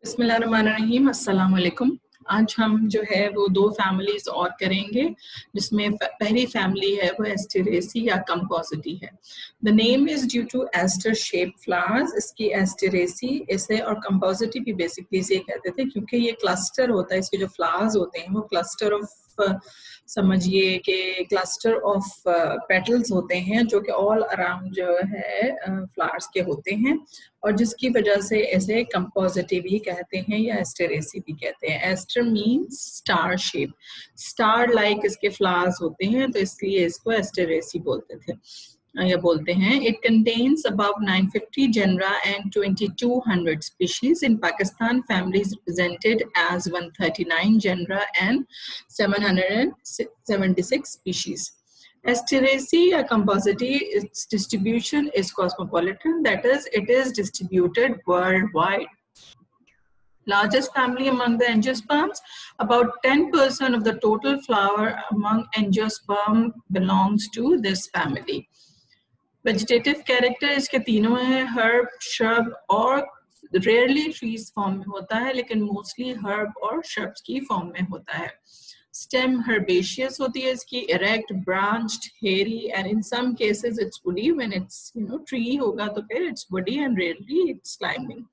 बिस्मिल्लाहिर्रहमानिर्रहीम, अस्सलाम वालेकुम। आज हम जो है वो दो फैमिलीज और करेंगे, जिसमें पहली फैमिली है वो एस्टेरेसी या कंपोजिटी है। The name is due to aster shape flowers. इसकी एस्टेरेसी इसे और कंपोजिटी भी बेसिकली इसे कहते थे क्योंकि ये क्लस्टर होता है, इसके जो फ्लावर्स होते हैं वो क्लस्टर ऑफ समझिए कि क्लस्टर ऑफ पेटल्स होते हैं जो कि ऑल अराउंड जो है फ्लावर्स के होते हैं, और जिसकी वजह से इसे कंपोजिटी भी कहते हैं या एस्टेरेसी भी कहते हैं। Aster means star shape, star like इसके फ्लावर्स होते हैं, तो इसलिए इसको एस्टेरेसी बोलते थे या बोलते हैं। It contains about 950 genera and 2200 species. In Pakistan, families represented as 139 genera and 776 species. Asteraceae or compositae, its distribution is cosmopolitan, that is, it is distributed worldwide. Largest family among the angiosperms, about 10% of the total flower among angiosperm belongs to this family. Vegetative character इसके तीनों है, herb, shrub और rarely trees form में होता है, लेकिन mostly herb और shrubs की फॉर्म में होता है। स्टेम हर्बेशियस होती है इसकी, erect, branched, hairy, and in some cases it's woody. When it's tree होगा तो फिर it's woody and rarely it's climbing.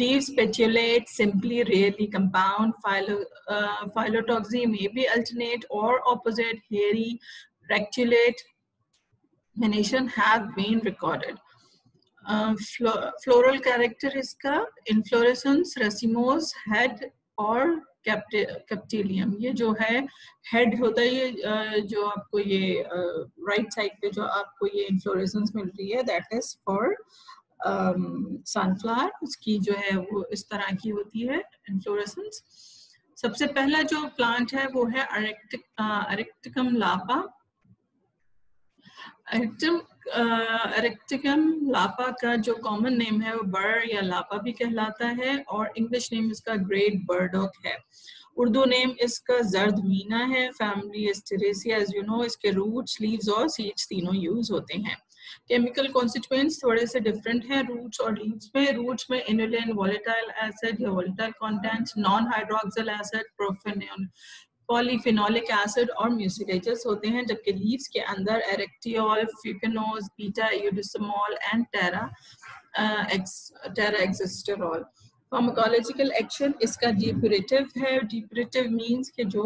Leaves petiolate, simply, rarely compound. Phyllotoxy may be alternate or opposite, hairy, reticulate. Venation have been recorded. Floral character इसका inflorescence, racemose, head और कैप्टिलियम। ये जो है head होता है, ये जो आपको ये राइट साइड पे जो आपको ये इन्फ्लोरेसेंस मिल रही है, दैट इज फॉर सनफ्लावर। उसकी जो है वो इस तरह की होती है इन्फ्लोरेसेंस। सबसे पहला जो प्लांट है वो है अरेक्टिकम लापा। अरेक्टिकम लापा का जो कॉमन नेम है वो बर या लापा भी कहलाता है, और इंग्लिश नेम इसका ग्रेट बर्डॉक है। उर्दू नेम इसका जर्द मीना है। Family Asteraceae, as you know, इसके रूट्स, लीव्स और सीड्स तीनों यूज होते हैं। केमिकल कॉन्स्टिट्यूएंट्स थोड़े से डिफरेंट हैं रूट्स और लीव्स में। रूट्स में इनुलिन, वोलेटाइल एसिड या volatile contents, non hydroxyl acid, prophenol, polyphenolic acid और म्यूसिलेजेस होते हैं, जबकि लीव्स के अंदर arctiol, fukinone, beta eudesmol and taraxasterol. Pharmacological action इसका डिप्यूरेटिव है। डिप्यूरेटिव मींस कि जो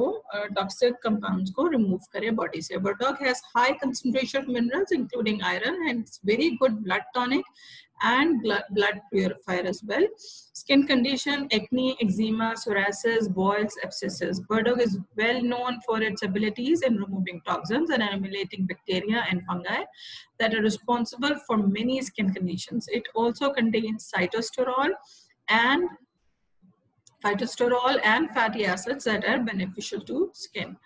टॉक्सिक कंपाउंड्स को रिमूव करे बॉडी से। Burdock has high concentration of minerals including iron and it's very good blood tonic and blood purifier as well. Skin condition: acne, eczema, psoriasis, boils, abscesses. Burdock is well known for its abilities in removing toxins and eliminating bacteria and fungi that are responsible for many skin conditions. It also contains cytosterol and fatty acids that are beneficial to skin.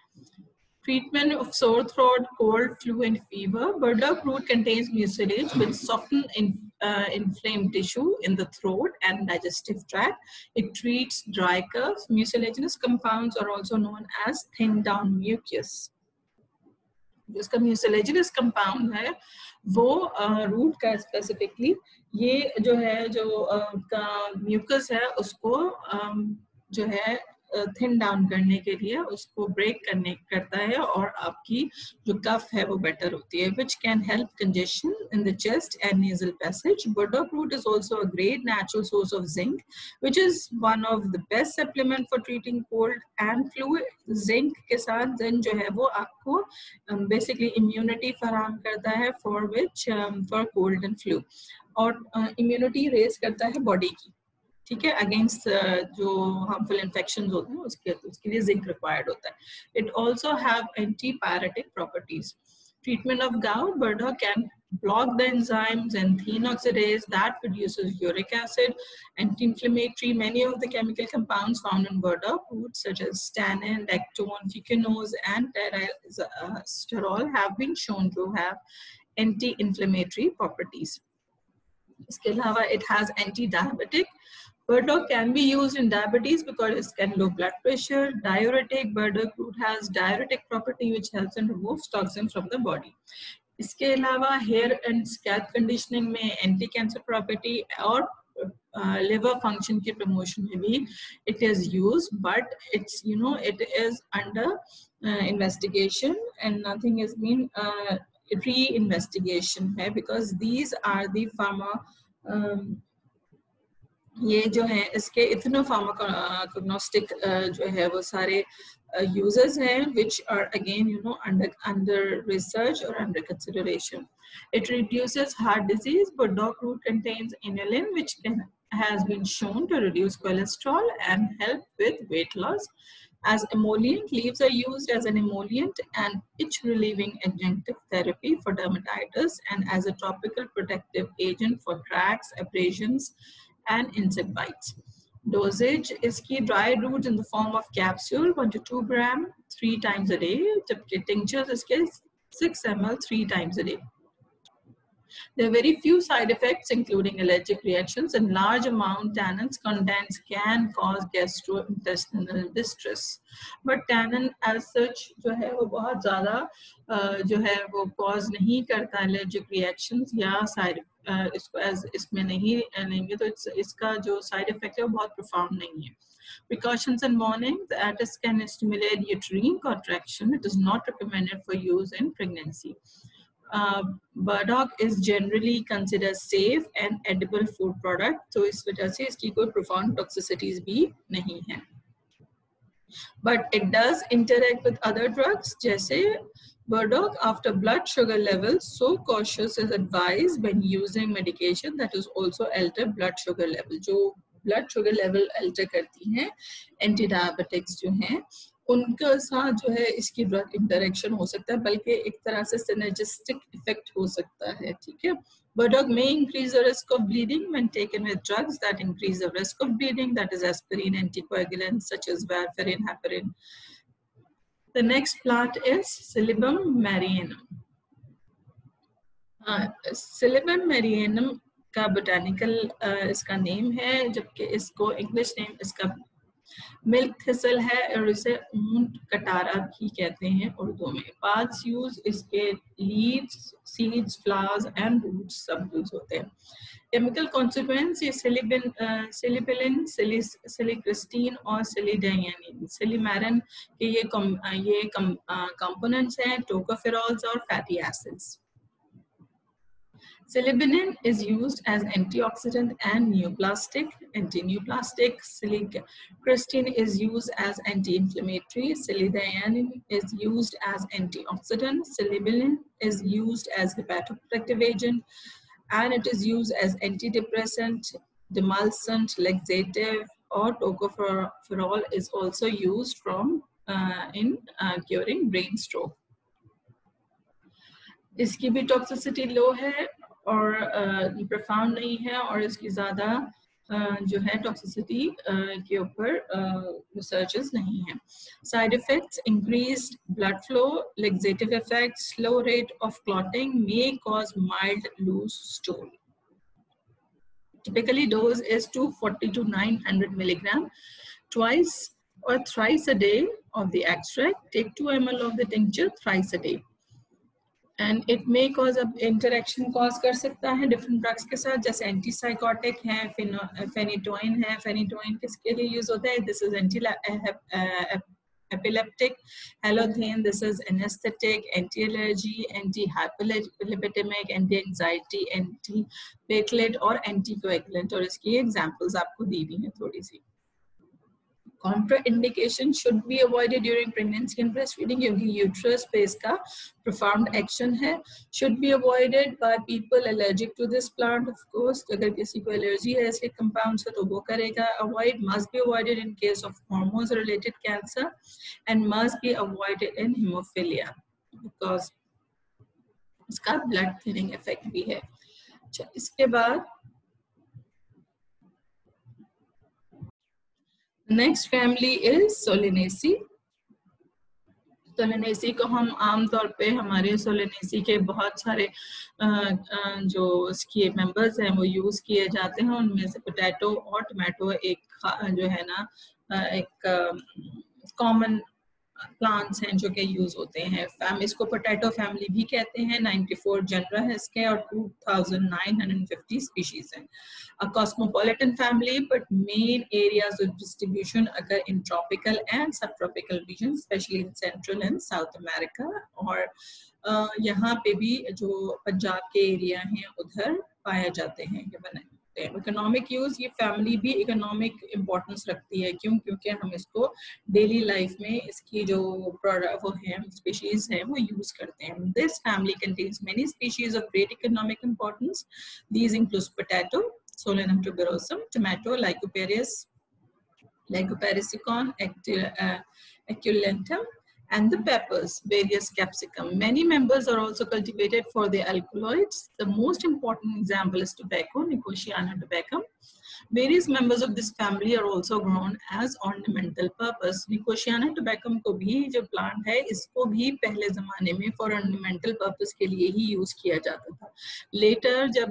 Treatment of sore throat, cold, flu, and fever. Burdock root contains mucilage which softens inflamed tissue in the throat and digestive tract. It treats dry coughs. Mucilaginous compounds are also known as thin down mucus. जिसका mucilaginous compound है वो root का specifically ये जो है जो mucus है उसको जो है थिन डाउन करने के लिए उसको ब्रेक करता है, और आपकी जो कफ है वो बेटर होती है, which can help congestion in the chest and nasal passage. Burdock root is also a great natural source of zinc, which is one of the best supplement for treating cold and flu. Zinc के साथ zinc जो है वो आपको basically immunity फराहम करता है for cold and flu, और immunity raise करता है बॉडी की, ठीक है, अगेंस्ट जो हार्मफुल इन्फेक्शंस होते हैं उसके लिए जिंक रिक्वायर्ड होता है। It also have antipyretic properties. Treatment of gout: burdock can block the enzymes and thin oxidase that produces uric acid. Anti-inflammatory: many of the chemical compounds found in burdock roots such as tannin, lactone, fucanose, and terresterol have been shown to have anti-inflammatory properties. इसके अलावा it has anti-diabetic. Burdock can be used in diabetes because it can low blood pressure. Diuretic: burdock root has diuretic property which helps in remove toxins from the body. इसके अलावा hair and scalp conditioning में anti cancer property और liver function के promotion में भी it is used, but it's it is under investigation and nothing has been re-investigation है, because these are the ये जो है इसके इथनो फार्माकोग्नोस्टिक जो है वो सारे users हैं, which are again under research or under consideration. It reduces heart disease. Burdock root contains inulin, which has been shown to reduce cholesterol and help with weight loss. As emollient, leaves are used as an emollient and itch-relieving adjunctive therapy for dermatitis and as a topical protective agent for cracks, abrasions, and insect bites. Dosage is key: dry roots in the form of capsule 1 to 2 gram 3 times a day. जबकि tinctures इसके 6 ml 3 times a day. There are very few side effects, including allergic reactions, and large amount tannins contents can cause gastrointestinal distress. But tannin as such जो है वो बहुत ज़्यादा जो है वो cause नहीं करता allergic reactions या side इसको इसमें नहीं लेंगे तो इसका जो side effect है वो बहुत profound नहीं है. Precautions and warnings: the attis can stimulate uterine contraction. It is not recommended for use in pregnancy. Burdock is generally considered safe and edible food product, तो इस वजह से इसकी कोई profound toxicities भी नहीं है. But it does interact with other drugs, जैसे burdock after blood sugar levels, so cautious is advised when using medication that is also alter blood sugar level. जो blood sugar level alter करती हैं anti-diabetics जो हैं उनके साथ जो है इसकी ड्रग इंटरेक्शन हो सकता है, बल्कि एक तरह से सिनर्जिस्टिक इफेक्ट हो सकता है. ठीक है. Burdock may increase the risk of bleeding when taken with drugs that increase the risk of bleeding, that is aspirin, anticoagulants such as warfarin, heparin. The next plant is Silybum marianum. Silybum marianum का botanical इसका name है, जबकि इसको English name इसका milk thistle है और इसे ऊंट कटारा भी कहते हैं उर्दू में. पार्ट्स यूज इसके leaves, seeds, flowers and roots सब यूज होते हैं. केमिकल कॉन्सिक्वेंस: ये सिलिबिलिन, सिलिक्रिस्टीन और सिलिडाइनिन, सिलिमैरिन के ये कंपोनेंट्स हैं, टोकोफेरॉल्स और fatty acids. Silibinin is used as antioxidant and neoplastic, anti-neoplastic. Silicrystine is used as anti-inflammatory. Silidianin is used as antioxidant. Silibinin is used as hepatoprotective agent, and it is used as antidepressant, demulcent, laxative, or tocopherol is also used in curing brain stroke. इसकी भी toxicity लो है और profound नहीं है, और इसकी ज़्यादा जो है टॉक्सिसिटी के ऊपर रिसर्चेस नहीं है. Side effects: increased blood flow, laxative effects, slow rate of clotting, may cause mild loose stool. Typically dose is 240 to 900 milligram twice or thrice a day of the extract. Take 2 ml of the tincture thrice a day. And it may cause interaction cause कर सकता है different drugs के साथ, जैसे antipsychotic है, phenytoin है. Phenytoin किसके लिए यूज होता है? This is epileptic. Halothane, this is anesthetic, anti-allergy, anti-hyperlipidemic, anti-anxiety, anti-platelet और anticoagulant, और इसकी एग्जांपल्स आपको दी हुई हैं थोड़ी सी. Contraindication should be avoided during pregnancy and breastfeeding, क्योंकि यूट्रस पे इसका profound action है. Should be avoided by people allergic to this plant, of course. अगर किसी को एलर्जी है इसके compounds से तो वो करेगा. Avoid, must be avoided in case of hormones related cancer, and must be avoided in hemophilia because इसका blood thinning effect भी है. अच्छा, इसके बाद next family is Solanaceae. Solanaceae को हम आमतौर पे हमारे सोलेनेसी के बहुत सारे जो इसके मेंबर्स हैं वो यूज किए जाते हैं. उनमें से पोटैटो और टमाटो एक जो है ना एक कॉमन प्लांट्स हैं जो कि यूज होते हैं। इसको पोटैटो फैमिली भी कहते हैं। 94 जनरा है इसके और 2950 स्पीशीज हैं। A cosmopolitan family, but main areas of distribution occur in tropical and subtropical regions, especially in Central and South America. और यहाँ पे भी जो पंजाब के एरिया हैं उधर पाए जाते हैं ये बनाए। इकोनॉमिक यूज, ये फैमिली भी इकोनॉमिक इम्पोर्टेंस रखती है। क्यों? क्योंकि हम इसको डेली लाइफ में इसकी जो प्रोडक्ट वो है स्पीशीज है वो यूज करते हैं। This family contains many species of great economic importance. These includes potato, Solanum tuberosum, tomato, Lycoperisicon, Aculentum, and the peppers, various capsicum. Many members are also cultivated for their alkaloids. The most important example is tobacco, Nicotiana tabacum. Various members of this family are also grown as ornamental purpose. Nicotiana tabacum को भी जो plant है इसको भी पहले जमाने में for ornamental purpose के लिए ही यूज किया जाता था। Later जब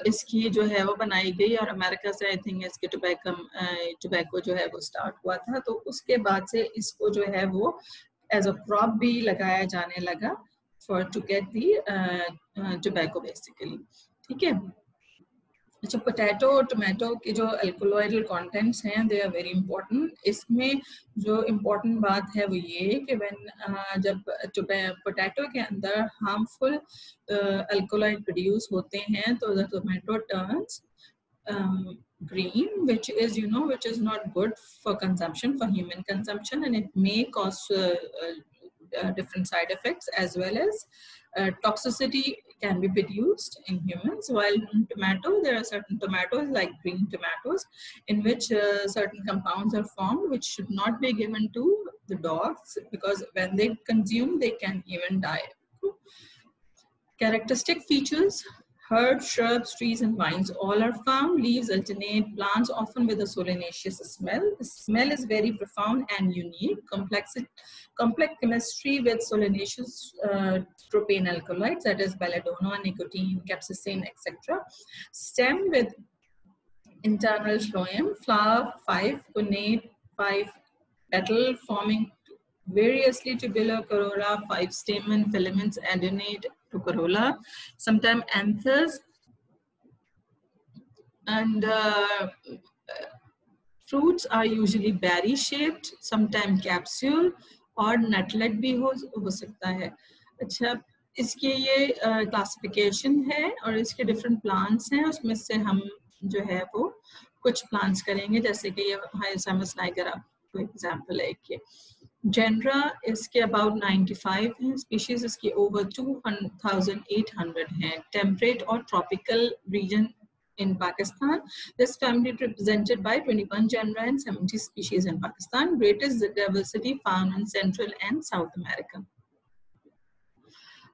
इसकी जो है वो बनाई गई और अमेरिका से आई थिंक इसके टोबैको जो है वो स्टार्ट हुआ था, तो उसके बाद से इसको जो है वो एज अ क्रॉप भी लगाया जाने लगा for to get the tobacco basically. ठीक है। अच्छा, पोटैटो और टोमेटो के जो अल्कोलॉइडल कंटेंट्स हैं दे आर वेरी इंपॉर्टेंट। इसमें जो इम्पोर्टेंट बात है वो ये कि जब पोटैटो के अंदर हार्मफुल अल्कोलॉइड प्रोड्यूस होते हैं तो the tomato turns green, which is not good for consumption, for human consumption, and it may cause different side effects as well as toxicity can be produced in humans. While in tomato, there are certain tomatoes like green tomatoes in which certain compounds are formed which should not be given to the dogs because when they consume, they can even die. Characteristic features: herbs, shrubs, trees, and vines all are found. Leaves alternate, plants often with a solanaceous smell. The smell is very profound and unique. Complex chemistry with solanaceous tropane alkaloids, that is belladonna, nicotine, capsaicin, etc. Stem with internal phloem. Flower 5, pinnate 5, petal forming variously tubular corolla, 5 stamen, filaments adornate to corolla, sometimes anthers, and fruits are usually berry shaped, sometimes capsule और nutlet भी हो सकता है। अच्छा, इसके ये classification है और इसके डिफरेंट प्लांट्स हैं, उसमें से हम जो है वो कुछ प्लांट्स करेंगे, जैसे कि ये हाइसामस नाइगर आपको एग्जांपल है कि जेनरा इसके अबाउट 95 हैं, स्पीशीज इसकी ओवर 2800 हैं। टेम्परेट और tropical region in Pakistan. This family is represented by 21 genera and 70 species in Pakistan. Greatest diversity found in Central and South America.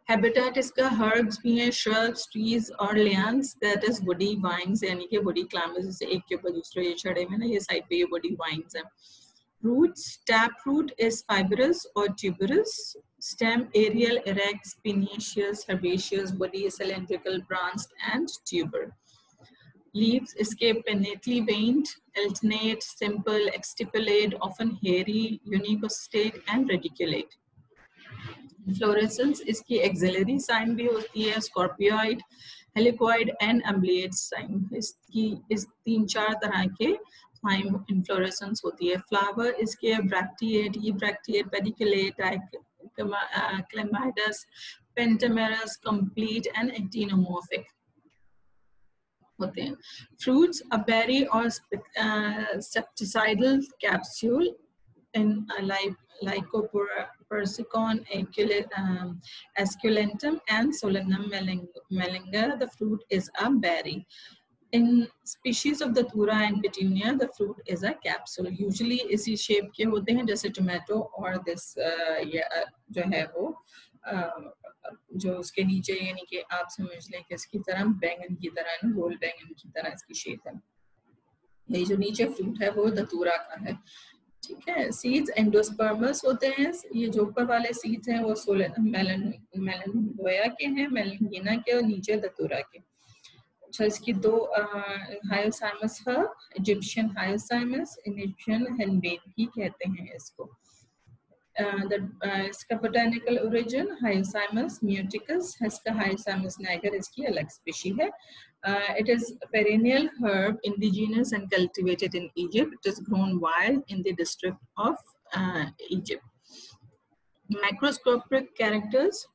Habitat इसका herbs भी हैं, shrubs, trees और lianes, that is woody vines, यानी कि woody climbers, जैसे एक के ऊपर दूसरे ये चढ़े हुए ना, ये साइड पे ये woody vines हैं। Roots: taproot is fibrous or tuberous. Stem aerial, erect, spinaceous, herbaceous, woody, cylindrical, branched, and tuber. Leaves escape pinnately veined, alternate, simple, exstipulate, often hairy, unicostate, and radiculate. Inflorescence इसकी axillary sign भी होती है, scorpioid, helicoid, and umbellate sign. इसकी इस 3-4 तरह के time inflorescence होती है. Flower इसके bracteate, ebracteate, pediculate, clematis, pentamerous, complete, and actinomorphic होते हैं. Fruits: a berry or septicidal capsule in Lycopersicon, Esculentum, and Solanum mellinger. The fruit is a berry. In species of the Datura and Petunia, the fruit is a capsule. Usually इसी shape के होते हैं जैसे tomato और this जो है वो जो उसके नीचे यानी कि आप समझ लें कि इसकी तरह बैंगन की तरह ना, गोल बैंगन की तरह इसकी शेप है। ये जो नीचे फ्रूट है वो दतूरा का है। ठीक है। सीड्स एंडोस्पर्मस होते हैं, ये जो ऊपर वाले सीड्स हैं वो मेलनोया के हैं, मेलनगीना के, और नीचे दतूरा के। अच्छा, इसकी दो hyoscyamus herb, Egyptian hyoscyamus, Egyptian henbane भी कहते हैं इसको। इसका बोटानिकल ओरिजिन हायोसाइमस म्यूटिकस, इसका हायोसाइमस नाइगर इसकी अलग स्पीशी है। It is a perennial herb, indigenous and cultivated in Egypt. It is grown wild in the district of Egypt. Microscopic characters: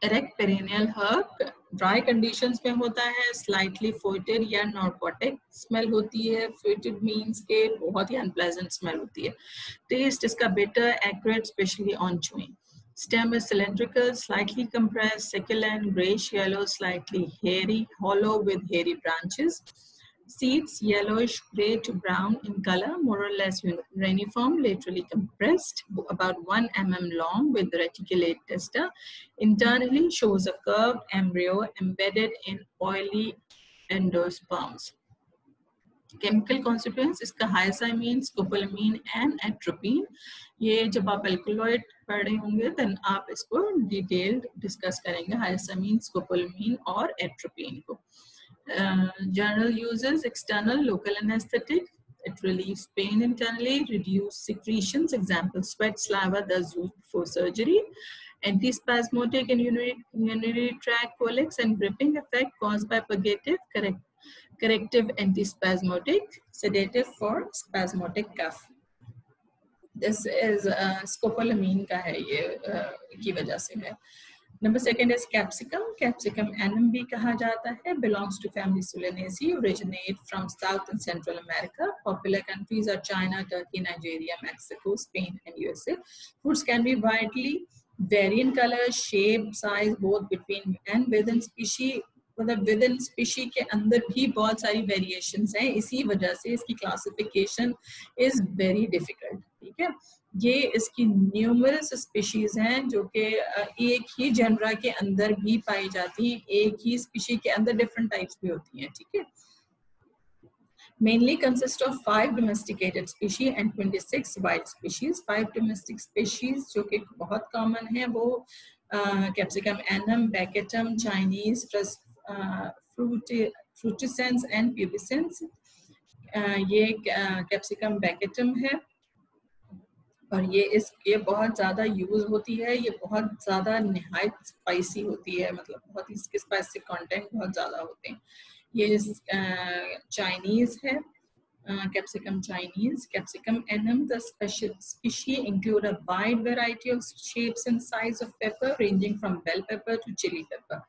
erect perennial herb, dry conditions में होता है, slightly फोइटेड या narcotic smell होती है। फोइटेड means के बहुत ही unpleasant smell होती है। टेस्ट इसका bitter, accurate, specially on chewing. Stem is cylindrical, slightly compressed, succulent, grayish yellow, slightly hairy, hollow with hairy branches. Seeds yellowish gray to brown in color, more or less reniform, laterally compressed, about 1 mm long with reticulate testa. Internally shows a curved embryo embedded in oily endosperms. Chemical constituents इसका हाइसाइमीन, scopolamine and atropine. ये जब आप alkaloid पढ़ रहे होंगे then आप इसको detailed discuss करेंगे, हाइसाइमीन, स्कोपोलामीन और एट्रोपिन को। General uses: external, local anesthetic. It relieves pain internally, reduce secretions, example sweat, saliva, thus used before surgery. Antispasmodic in urinary tract colics and gripping effect caused by purgative, corrective antispasmodic, sedative for spasmodic cough. This is scopolamine का है, ये की वजह से है। Number second is capsicum. Capsicum annum भी कहा जाता है, belongs to family Solanaceae, originate from South and Central America. Popular countries are China, Turkey, Nigeria, Mexico, Spain, and USA. Fruits can be widely vary in color, shape, size, both between and within species. मतलब within species के अंदर भी बहुत सारी variations हैं, इसी वजह से इसकी क्लासिफिकेशन इज वेरी डिफिकल्ट। ठीक है, ये इसकी न्यूमरस स्पीशीज हैं जो कि एक ही जनरा के अंदर भी पाई जाती हैं, एक ही स्पीशी के अंदर डिफरेंट टाइप्स भी होती हैं। ठीक है, mainly consist of 5 domesticated species and 26 wild species. 5 domestic species जो कि बहुत कॉमन है वो कैप्सिकम एनम, बैकेटम, चाइनीज, फ्रूटिसेंस एंड प्यूबिसेंस। ये कैप्सिकम बैकेटम है और ये बहुत ज़्यादा यूज होती है, ये बहुत ज़्यादा निहायत स्पाइसी होती है, मतलब बहुत ही इसके स्पाइसी कंटेंट बहुत ज़्यादा होते हैं। ये चाइनीज है, capsicum Chinese. Capsicum annuum, the species include a wide variety of shapes and size of pepper ranging from bell pepper to chili pepper.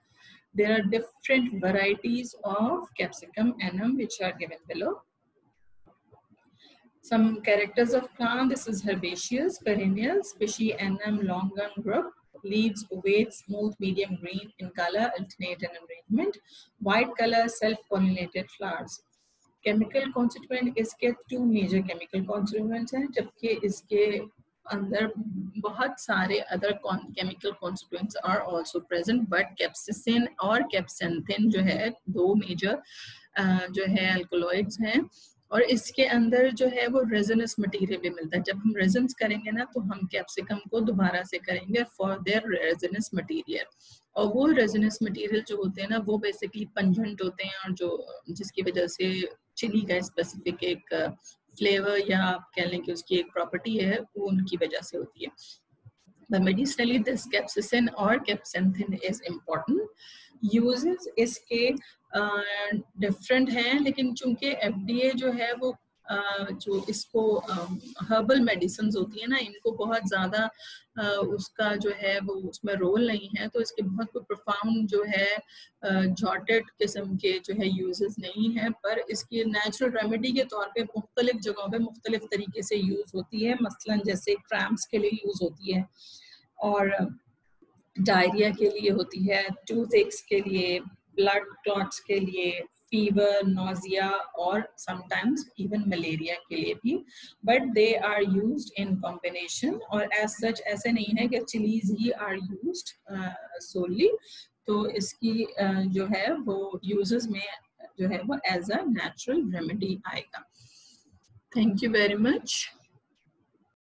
There are different varieties of capsicum annum which are given below. Some characters of plant: this is herbaceous, perennial, species annum longum group. Leaves ovate, smooth, medium green in color, alternate in arrangement. White color, self-pollinated flowers. Chemical constituent, इसके 2 major chemical constituents हैं, जबकि इसके अंदर बहुत सारे other chemical constituents are also present, but capsaicin और capsanthin जो है 2 मेजर जो है अल्कोलॉइड्स हैं, और इसके अंदर जो है वो रेजोनेंस मटेरियल भी मिलता है। जब हम रेजोनेंस करेंगे ना तो हम कैप्सिकम को दोबारा से करेंगे फॉर देयर रेजोनेंस मटेरियल, और वो रेजोनेंस मटेरियल जो होते हैं ना वो बेसिकली पंजेंट होते हैं, और जो जिसकी वजह से चिली का स्पेसिफिक एक फ्लेवर या आप कह लें कि उसकी एक प्रॉपर्टी है वो उनकी वजह से होती है। But medicinally this capsaicin or capsanthin is important. Uses इसके डिफरेंट हैं, लेकिन चूंकि FDA जो है वो जो इसको हर्बल मेडिसिन होती है ना, इनको बहुत ज़्यादा उसका जो है वो उसमें रोल नहीं है, तो इसके बहुत कोई प्रोफाउंड जो है जॉटेड किस्म के जो है यूजेस नहीं है, पर इसकी नेचुरल रेमेडी के तौर पे मुख्तलिफ जगहों पे मुख्तलिफ तरीके से यूज़ होती है। मसलन जैसे क्रैम्प्स के लिए यूज़ होती है, और डायरिया के लिए होती है, टूथ एक्स के लिए, ब्लड क्लॉट्स के लिए, फीवर, नोजिया और समटाइम्स इवन मलेरिया के लिए भी, but they are used in combination, और एज सच ऐसे नहीं है कि चिलीज ही आर यूज्ड सोली, तो इसकी जो है वो यूजेस में जो है वो एज अ नेचुरल रेमेडी आएगा। Thank you very much.